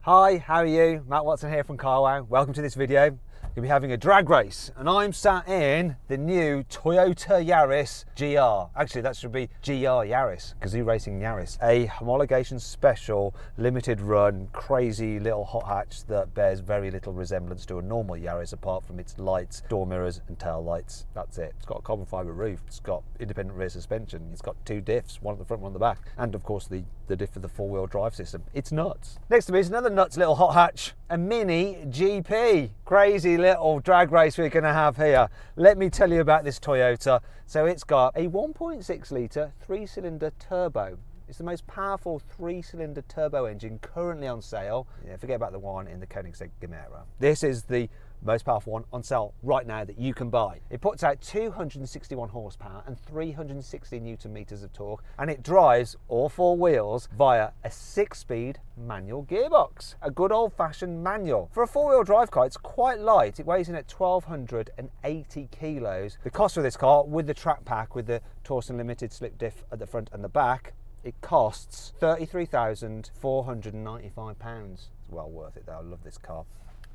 Hi, how are you? Matt Watson here from CarWow. Welcome to this video. We'll be having a drag race and I'm sat in the new Toyota Yaris GR. Actually, that should be GR Yaris, Gazoo Racing Yaris. A homologation special, limited run, crazy little hot hatch that bears very little resemblance to a normal Yaris apart from its lights, door mirrors and tail lights. That's it. It's got a carbon fibre roof, it's got independent rear suspension, it's got two diffs, one at the front, one at the back, and of course the diff for the four-wheel drive system. It's nuts. Next to me is another nuts little hot hatch, a Mini GP. Crazy little drag race we're going to have here. Let me tell you about this Toyota. So it's got a 1.6 litre 3-cylinder turbo. It's the most powerful 3-cylinder turbo engine currently on sale. Yeah, forget about the one in the Koenigsegg Gemera. This is the most powerful one on sale right now that you can buy. It puts out 261 horsepower and 360 newton meters of torque, and it drives all four wheels via a 6-speed manual gearbox. A good old-fashioned manual. For a four-wheel drive car, it's quite light. It weighs in at 1,280 kilos. The cost for this car, with the track pack, with the Torsen Limited slip diff at the front and the back, it costs £33,495. It's well worth it though, I love this car.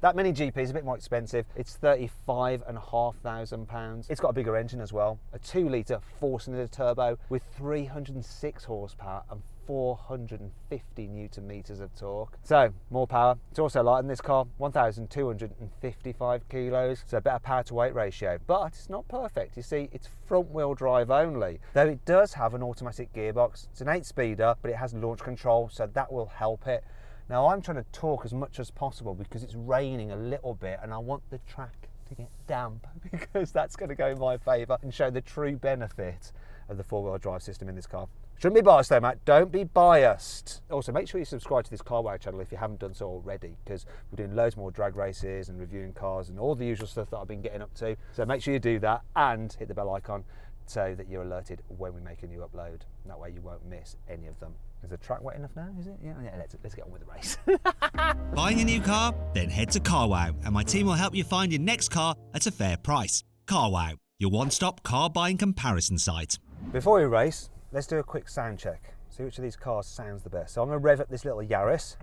That Mini GP is a bit more expensive. It's £35,500. It's got a bigger engine as well. A 2-litre 4-cylinder turbo with 306 horsepower and 450 newton meters of torque. So more power. It's also lighter than this car, 1,255 kilos. So a better power to weight ratio, but it's not perfect. You see, it's front wheel drive only, though it does have an automatic gearbox. It's an 8-speeder, but it has launch control, so that will help it. Now I'm trying to talk as much as possible because it's raining a little bit and I want the track to get damp because that's going to go in my favour and show the true benefit of the four-wheel drive system in this car. Shouldn't be biased though, Matt. Don't be biased. Also, make sure you subscribe to this CarWow channel if you haven't done so already, because we're doing loads more drag races and reviewing cars and all the usual stuff that I've been getting up to. So make sure you do that and hit the bell icon so that you're alerted when we make a new upload. That way you won't miss any of them. Is the track wet enough now, is it? Yeah, let's get on with the race. Buying a new car? Then head to CarWow and my team will help you find your next car at a fair price. CarWow, your one-stop car buying comparison site. Before we race, let's do a quick sound check. See which of these cars sounds the best. So I'm going to rev up this little Yaris.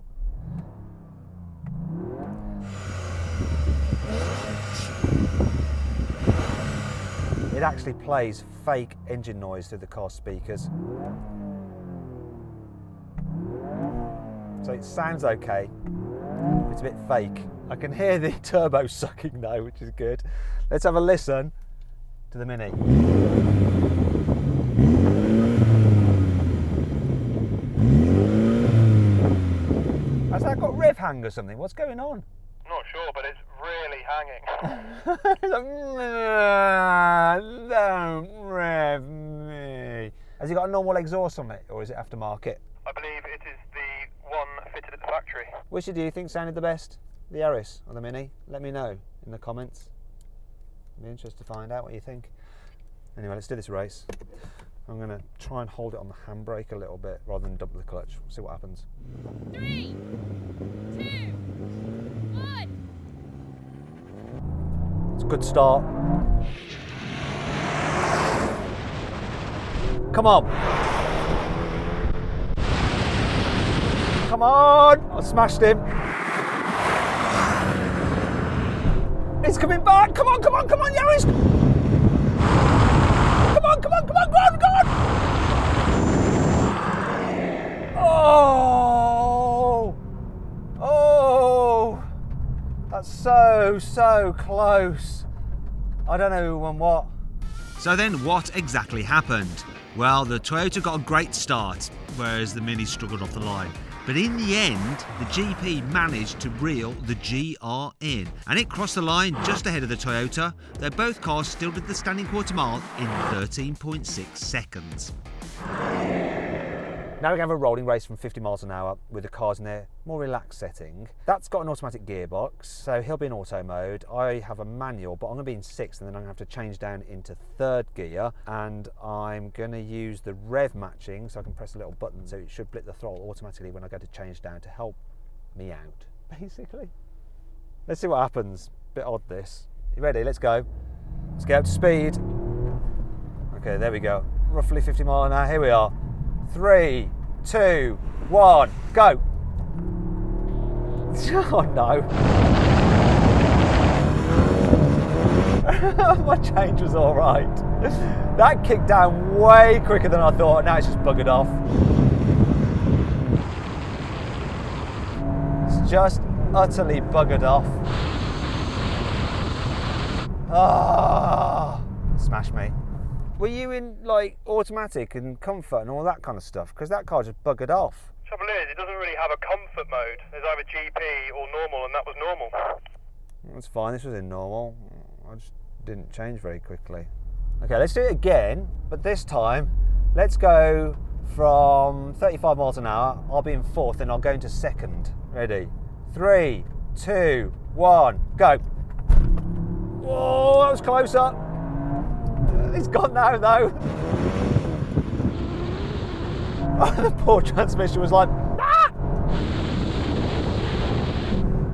It actually plays fake engine noise through the car speakers. So it sounds okay, it's a bit fake. I can hear the turbo sucking though, which is good. Let's have a listen to the Mini. Has that got rev hang or something? What's going on? Not sure, but it's really hanging. Don't rev me. Has it got a normal exhaust on it, or is it aftermarket? I believe it is the one fitted at the factory. Which do you think sounded the best? The Yaris or the Mini? Let me know in the comments. I'd be interested to find out what you think. Anyway, let's do this race. I'm going to try and hold it on the handbrake a little bit rather than dump the clutch. We'll see what happens. 3, 2, 1. It's a good start. Come on. Come on! I smashed him. It's coming back. Come on, come on, come on, Yaris! Come on, come on, come on, go on, go on! Oh! Oh! That's so close. I don't know who won what. So then what exactly happened? Well, the Toyota got a great start, whereas the Mini struggled off the line. But in the end, the GP managed to reel the GR in, and it crossed the line just ahead of the Toyota, though both cars still did the standing quarter mile in 13.6 seconds. Now we're going to have a rolling race from 50 miles an hour with the cars in their more relaxed setting. That's got an automatic gearbox, so he'll be in auto mode. I have a manual, but I'm going to be in 6th, and then I'm going to have to change down into 3rd gear, and I'm going to use the rev matching, so I can press a little button, so it should blip the throttle automatically when I go to change down to help me out, basically. Let's see what happens. Bit odd this. You ready? Let's go. Let's get up to speed. Okay, there we go. Roughly 50 miles an hour. Here we are. 3, 2, 1, go. Oh no. My change was alright. That kicked down way quicker than I thought. Now it's just buggered off. It's just utterly buggered off. Ah, smash me. Were you in like automatic and comfort and all that kind of stuff? Because that car just buggered off. Trouble is, it doesn't really have a comfort mode. There's either GP or normal, and that was normal. That's fine, this was in normal. I just didn't change very quickly. Okay, let's do it again, but this time, let's go from 35 miles an hour. I'll be in fourth and I'll go into second. Ready? 3, 2, 1, go. Whoa, that was closer. It's gone now though. The poor transmission was like, ah!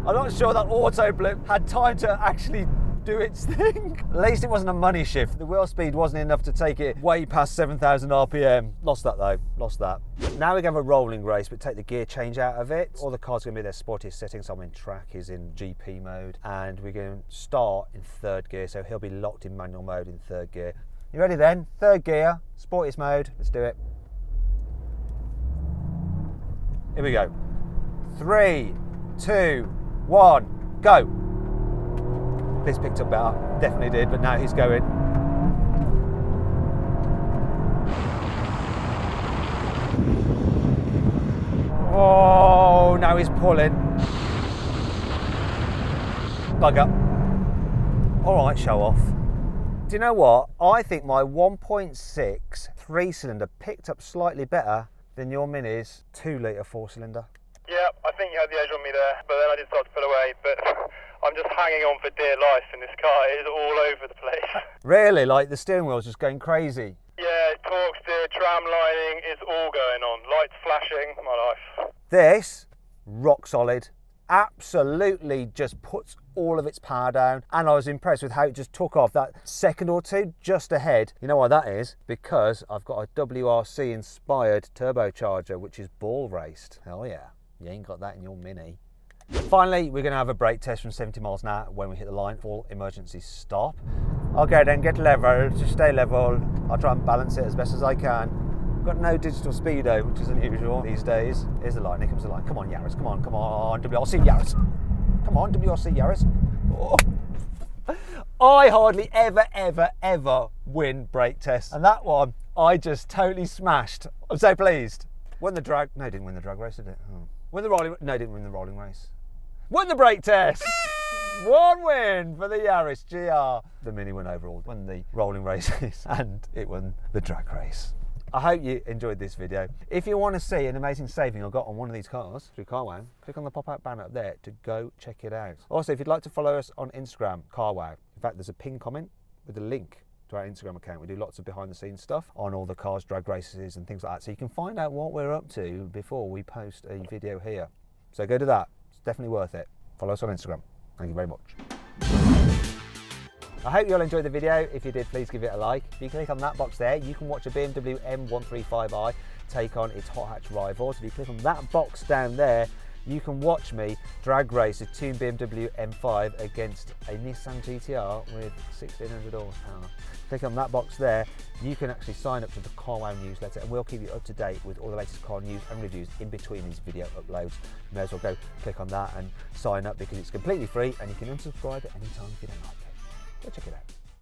I'm not sure that auto blip had time to actually do its thing. At least it wasn't a money shift. The wheel speed wasn't enough to take it way past 7,000 RPM. Lost that though, lost that. Now we're going to have a rolling race, but take the gear change out of it. All the cars are going to be their sportiest settings. So I'm in track, he's in GP mode, and we're going to start in third gear, so he'll be locked in manual mode in third gear. You ready then? Third gear, sportiest mode, let's do it. Here we go. 3, 2, 1, go. This picked up better, definitely did, but now he's going. Oh, now he's pulling. Bugger. All right, show off. Do you know what? I think my 1.6 3-cylinder picked up slightly better than your Mini's 2-litre 4-cylinder. Yeah, I think you had the edge on me there, but then I did start to pull away, but I'm just hanging on for dear life in this car. It is all over the place. Really? Like the steering wheel's just going crazy? Yeah, torque steer, tram lining, it's all going on. Lights flashing, my life. This, rock solid. Absolutely just puts all of its power down, and I was impressed with how it just took off that second or two just ahead. You know why that is? Because I've got a WRC inspired turbocharger which is ball raced. Hell yeah, you ain't got that in your Mini. Finally, we're going to have a brake test from 70 miles an hour when we hit the line. Full emergency stop. Okay then, get level, just stay level. I'll try and balance it as best as I can. Got no digital speedo, which is unusual these days. Here's the line, here comes the line. Come on, Yaris, come on, WRC Yaris. Come on, WRC Yaris. Oh. I hardly ever win brake tests. And that one, I just totally smashed. I'm so pleased. Won the drag, no, didn't win the drag race, did it? Oh. Won the rolling, no, didn't win the rolling race. Won the brake test. One win for the Yaris GR. The Mini won overall, won the rolling races, and it won the drag race. I hope you enjoyed this video. If you want to see an amazing saving I got on one of these cars through CarWow, click on the pop-up banner up there to go check it out. Also, if you'd like to follow us on Instagram, CarWow. In fact, there's a pinned comment with a link to our Instagram account. We do lots of behind the scenes stuff on all the cars, drag races and things like that. So you can find out what we're up to before we post a video here. So go to that. It's definitely worth it. Follow us on Instagram. Thank you very much. I hope you all enjoyed the video. If you did, please give it a like. If you click on that box there, you can watch a BMW M135i take on its hot hatch rivals. If you click on that box down there, you can watch me drag race a tuned BMW M5 against a Nissan GTR with 1600 horsepower. Click on that box there, you can actually sign up to the CarWow newsletter, and we'll keep you up to date with all the latest car news and reviews in between these video uploads. You may as well go click on that and sign up because it's completely free, and you can unsubscribe at any time if you don't like it. Go check it out.